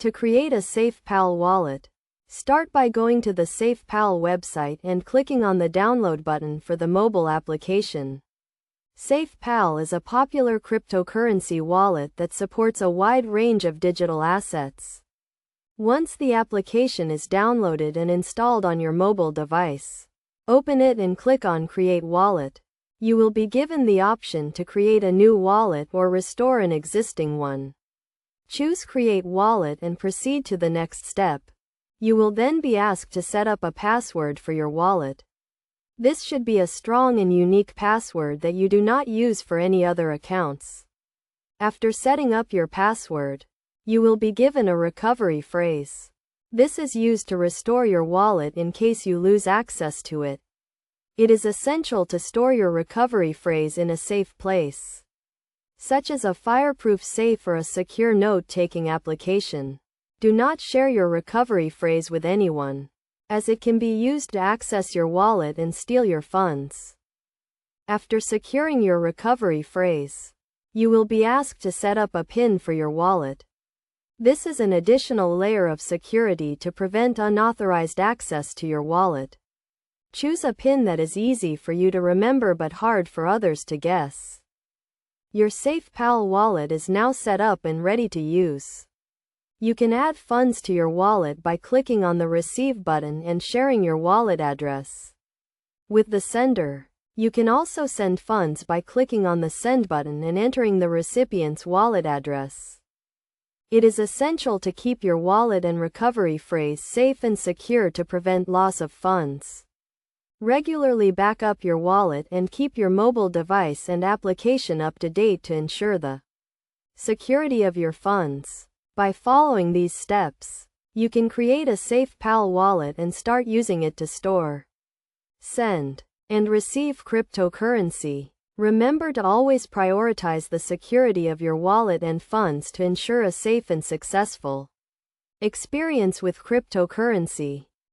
To create a SafePal wallet, start by going to the SafePal website and clicking on the download button for the mobile application. SafePal is a popular cryptocurrency wallet that supports a wide range of digital assets. Once the application is downloaded and installed on your mobile device, open it and click on Create Wallet. You will be given the option to create a new wallet or restore an existing one. Choose Create Wallet and proceed to the next step. You will then be asked to set up a password for your wallet. This should be a strong and unique password that you do not use for any other accounts. After setting up your password, you will be given a recovery phrase. This is used to restore your wallet in case you lose access to it. It is essential to store your recovery phrase in a safe place, such as a fireproof safe or a secure note-taking application. Do not share your recovery phrase with anyone, as it can be used to access your wallet and steal your funds. After securing your recovery phrase, you will be asked to set up a PIN for your wallet. This is an additional layer of security to prevent unauthorized access to your wallet. Choose a PIN that is easy for you to remember but hard for others to guess. Your SafePal wallet is now set up and ready to use. You can add funds to your wallet by clicking on the Receive button and sharing your wallet address with the sender. You can also send funds by clicking on the Send button and entering the recipient's wallet address. It is essential to keep your wallet and recovery phrase safe and secure to prevent loss of funds. Regularly back up your wallet and keep your mobile device and application up to date to ensure the security of your funds. By following these steps, you can create a SafePal wallet and start using it to store, send, and receive cryptocurrency. Remember to always prioritize the security of your wallet and funds to ensure a safe and successful experience with cryptocurrency.